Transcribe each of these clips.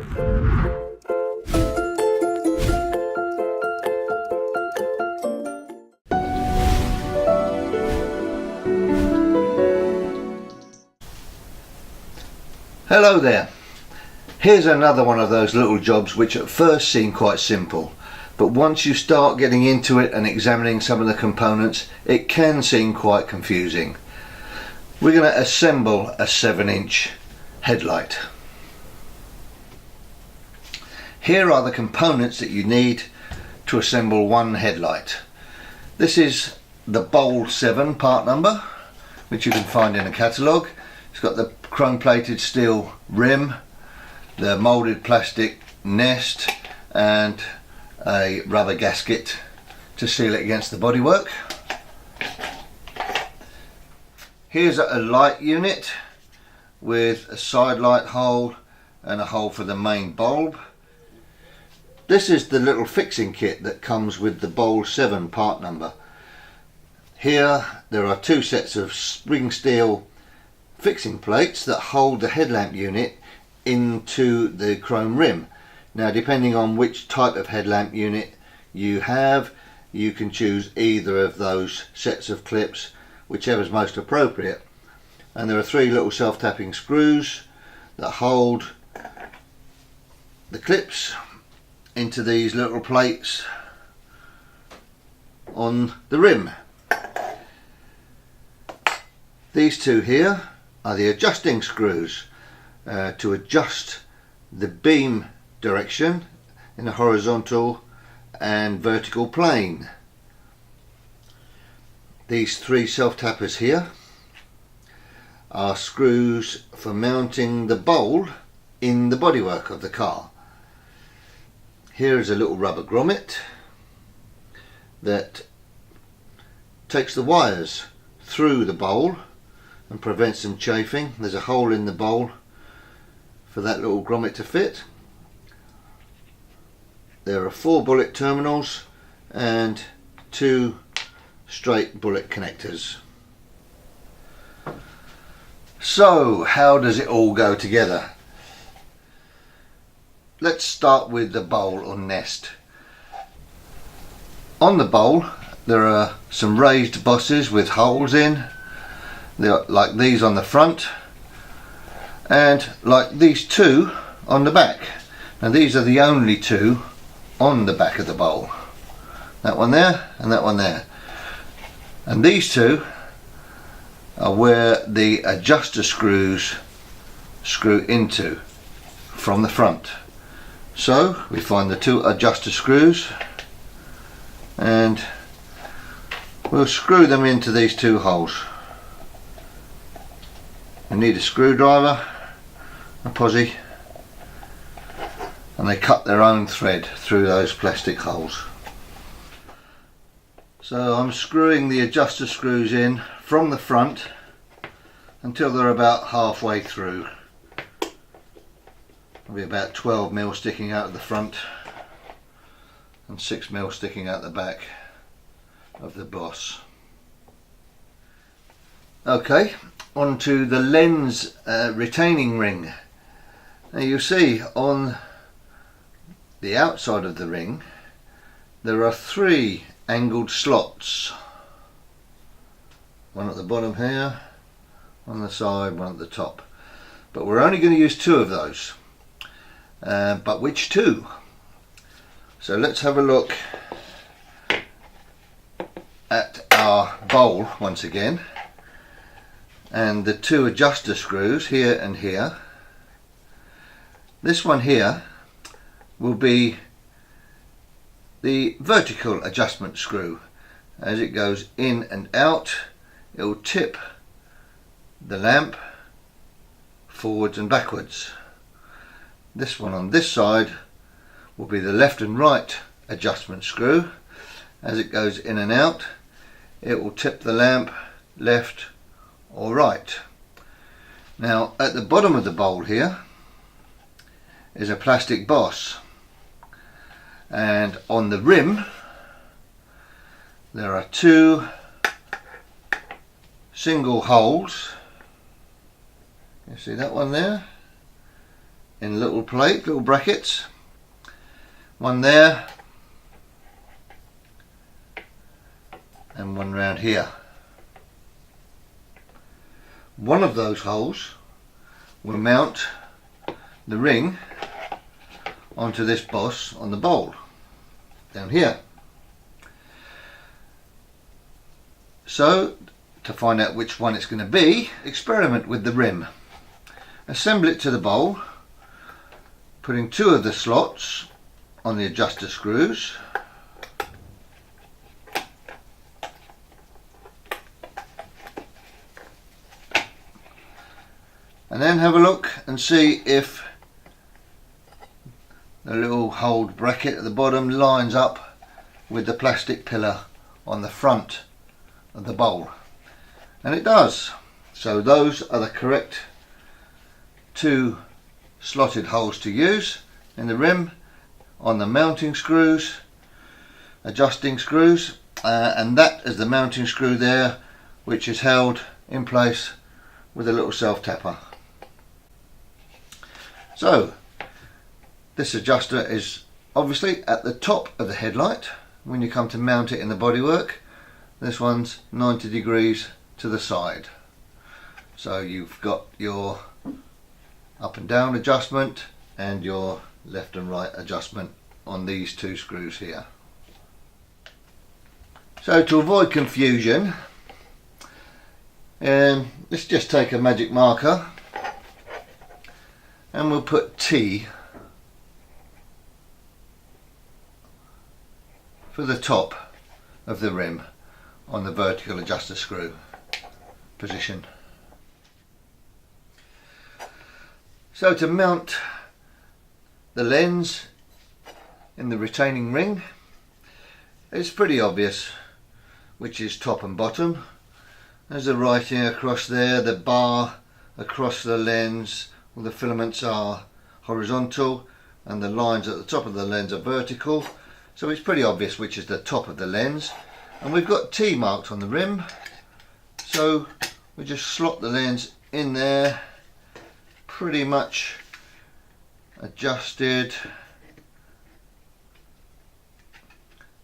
Hello there. Here's another one of those little jobs which at first seem quite simple, but once you start getting into it and examining some of the components, it can seem quite confusing. We're going to assemble a 7-inch headlight. Here are the components that you need to assemble one headlight. This is the Bowl 7 part number, which you can find in a catalogue. It's got the chrome plated steel rim, the moulded plastic nest and a rubber gasket to seal it against the bodywork. Here's a light unit with a side light hole and a hole for the main bulb. This is the little fixing kit that comes with the Bowl 7 part number. Here there are two sets of spring steel fixing plates that hold the headlamp unit into the chrome rim. Now, depending on which type of headlamp unit you have, you can choose either of those sets of clips, whichever is most appropriate. And there are three little self-tapping screws that hold the clips into these little plates on the rim. These two here are the adjusting screws to adjust the beam direction in a horizontal and vertical plane. These three self-tappers here are screws for mounting the bowl in the bodywork of the car. Here is a little rubber grommet that takes the wires through the bowl and prevents them chafing. There's a hole in the bowl for that little grommet to fit. There are 4 bullet terminals and 2 straight bullet connectors. So how does it all go together? Let's start with the bowl or nest. On the bowl there are some raised bosses with holes in. They're like these on the front and like these two on the back. Now these are the only two on the back of the bowl. That one there and that one there. And these two are where the adjuster screws screw into from the front. So we find the 2 adjuster screws and we'll screw them into these 2 holes. You need a screwdriver, a posi, and they cut their own thread through those plastic holes. So I'm screwing the adjuster screws in from the front until they're about halfway through. There'll be about 12 mil sticking out of the front and 6 mil sticking out the back of the boss. Okay, onto the lens retaining ring. Now you see on the outside of the ring there are 3 angled slots. One at the bottom here, one on the side, one at the top. But we're only going to use 2 of those. But which 2? So let's have a look at our bowl once again. And the 2 adjuster screws here and here. This one here will be the vertical adjustment screw. As it goes in and out, it will tip the lamp forwards and backwards. This one on this side will be the left and right adjustment screw. As it goes in and out, it will tip the lamp left or right. Now at the bottom of the bowl here is a plastic boss, and on the rim there are 2 single holes. You see that one there in little brackets. One there and one round here. One of those holes will mount the ring onto this boss on the bowl down here. So to find out which one it's going to be, experiment with the rim. Assemble it to the bowl, putting two of the slots on the adjuster screws. And then have a look and see if the little hold bracket at the bottom lines up with the plastic pillar on the front of the bowl. And it does. So those are the correct two slotted holes to use in the rim on the mounting screws, adjusting screws, and that is the mounting screw there, which is held in place with a little self tapper. So this adjuster is obviously at the top of the headlight. When you come to mount it in the bodywork, this one's 90 degrees to the side. So you've got your up and down adjustment and your left and right adjustment on these two screws here. So to avoid confusion, let's just take a magic marker and we'll put T for the top of the rim on the vertical adjuster screw position. So to mount the lens in the retaining ring, it's pretty obvious which is top and bottom. There's the writing across there, the bar across the lens, all the filaments are horizontal and the lines at the top of the lens are vertical. So it's pretty obvious which is the top of the lens. And we've got T marked on the rim, so we just slot the lens in there, pretty much adjusted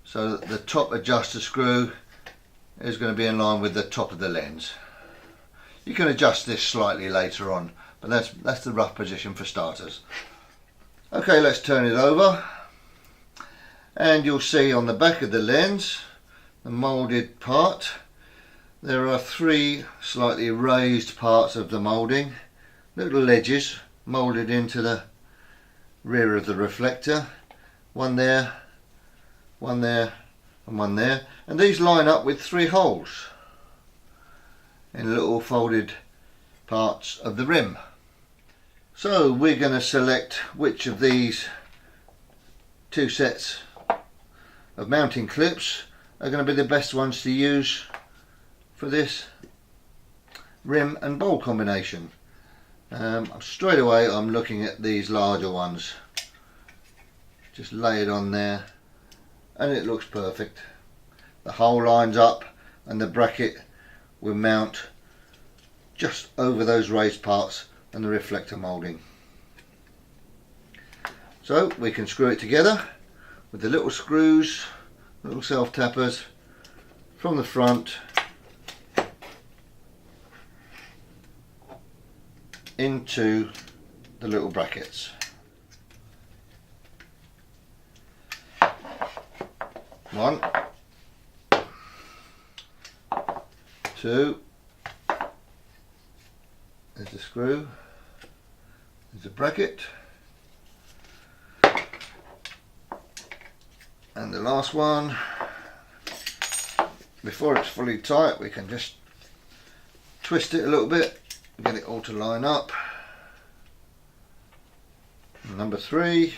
so that the top adjuster screw is going to be in line with the top of the lens. You can adjust this slightly later on, but that's the rough position for starters. Okay, let's turn it over and you'll see on the back of the lens, the moulded part, there are three slightly raised parts of the moulding, little ledges moulded into the rear of the reflector. One there, one there and one there, and these line up with three holes in little folded parts of the rim. So we're going to select which of these two sets of mounting clips are going to be the best ones to use for this rim and bowl combination. Straight away I'm looking at these larger ones. Just lay it on there and it looks perfect. The hole lines up and the bracket will mount just over those raised parts and the reflector moulding. So we can screw it together with the little screws, little self tappers from the front into the little brackets. One, two, there's the screw, there's a bracket, and the last one. Before it's fully tight, we can just twist it a little bit, get it all to line up. Number three,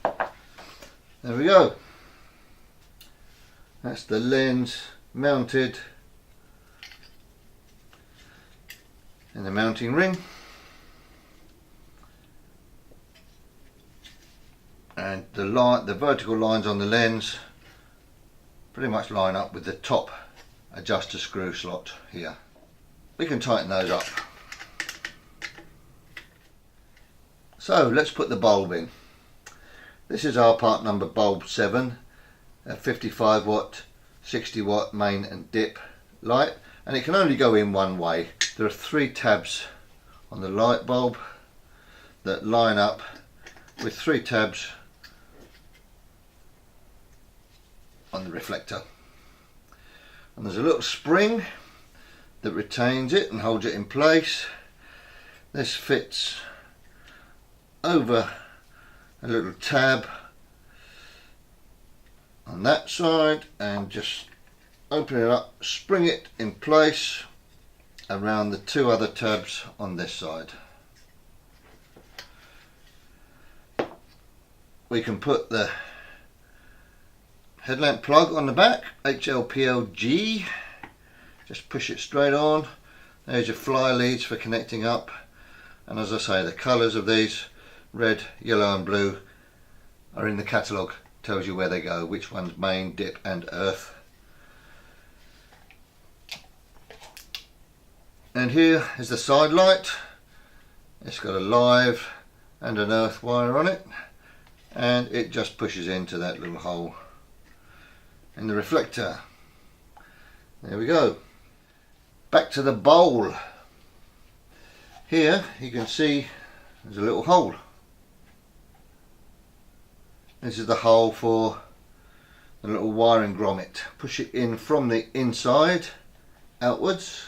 there we go. That's the lens mounted in the mounting ring, and the vertical lines on the lens pretty much line up with the top adjuster screw slot here. We can tighten those up. So let's put the bulb in. This is our part number bulb 7, a 55 watt, 60 watt main and dip light, and it can only go in one way. There are 3 tabs on the light bulb that line up with 3 tabs on the reflector, and there's a little spring that retains it and holds it in place. This fits over a little tab on that side, and just open it up, spring it in place around the 2 other tabs on this side. We can put the headlamp plug on the back, HLPLG, just push it straight on. There's your fly leads for connecting up, and as I say, the colours of these, red, yellow and blue, are in the catalogue. Tells you where they go, which one's main, dip and earth. And here is the side light. It's got a live and an earth wire on it, and it just pushes into that little hole in the reflector. There we go. Back to the bowl. Here you can see there's a little hole. This is the hole for the little wiring grommet. Push it in from the inside outwards.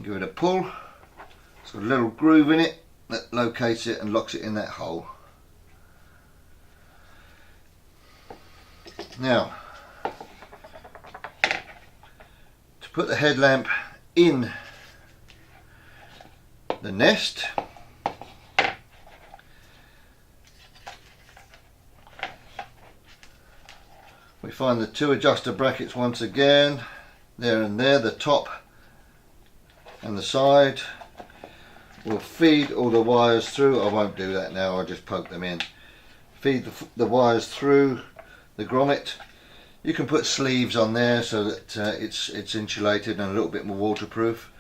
Give it a pull. It's got a little groove in it that locates it and locks it in that hole. Now, to put the headlamp in the nest, we find the 2 adjuster brackets once again, there and there, the top and the side. We'll feed all the wires through. I won't do that now, I'll just poke them in. Feed the wires through the grommet. You can put sleeves on there so that it's insulated and a little bit more waterproof,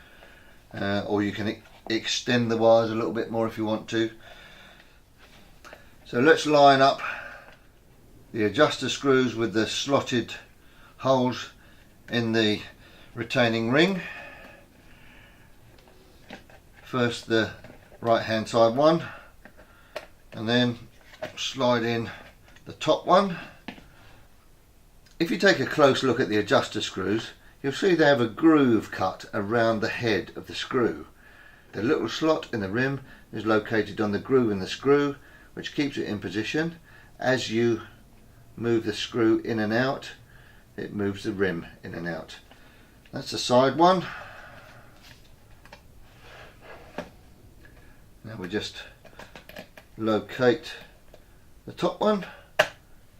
or you can extend the wires a little bit more if you want to. So let's line up the adjuster screws with the slotted holes in the retaining ring. First the right hand side one, and then slide in the top one. If you take a close look at the adjuster screws, you'll see they have a groove cut around the head of the screw. The little slot in the rim is located on the groove in the screw, which keeps it in position. As you move the screw in and out, it moves the rim in and out. That's the side one. Now we just locate the top one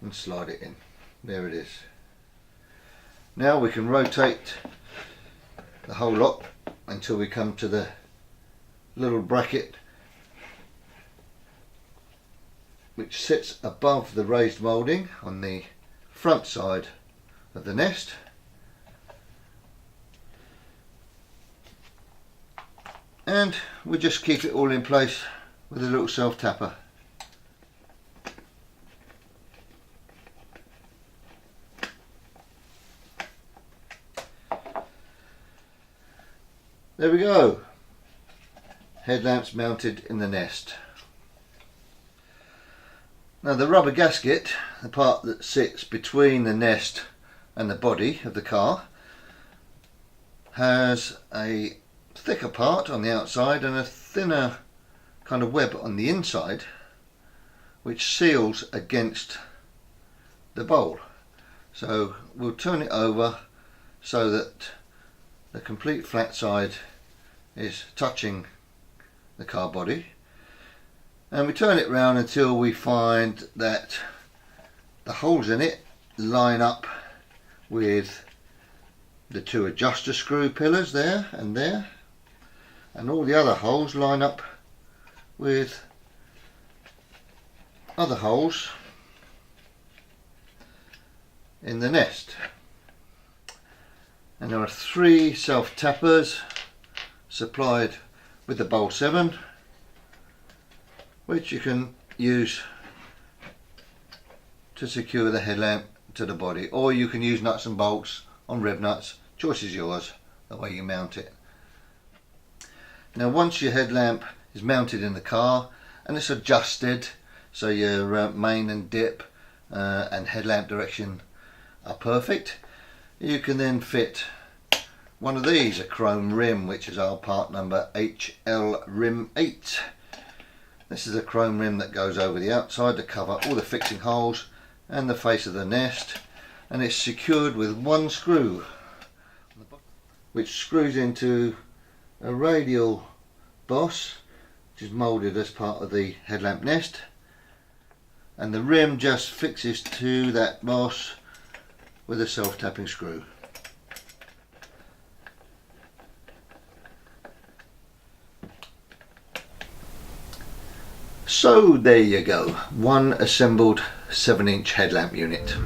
and slide it in. There it is. Now we can rotate the whole lot until we come to the little bracket which sits above the raised moulding on the front side of the nest. And we just keep it all in place with a little self tapper. There we go. Headlamps mounted in the nest. Now the rubber gasket, the part that sits between the nest and the body of the car, has a thicker part on the outside and a thinner kind of web on the inside, which seals against the bowl. So we'll turn it over so that the complete flat side is touching the car body, and we turn it round until we find that the holes in it line up with the 2 adjuster screw pillars there, and all the other holes line up with other holes in the nest. And there are 3 self tappers supplied with the bolt 7, which you can use to secure the headlamp to the body, or you can use nuts and bolts on rev nuts. Choice is yours, the way you mount it. Now once your headlamp is mounted in the car and it's adjusted so your main and dip and headlamp direction are perfect, you can then fit one of these, a chrome rim, which is our part number HL Rim 8. This is a chrome rim that goes over the outside to cover all the fixing holes and the face of the nest, and it's secured with one screw, which screws into a radial boss which is moulded as part of the headlamp nest, and the rim just fixes to that boss with a self-tapping screw. So there you go, one assembled 7-inch headlamp unit.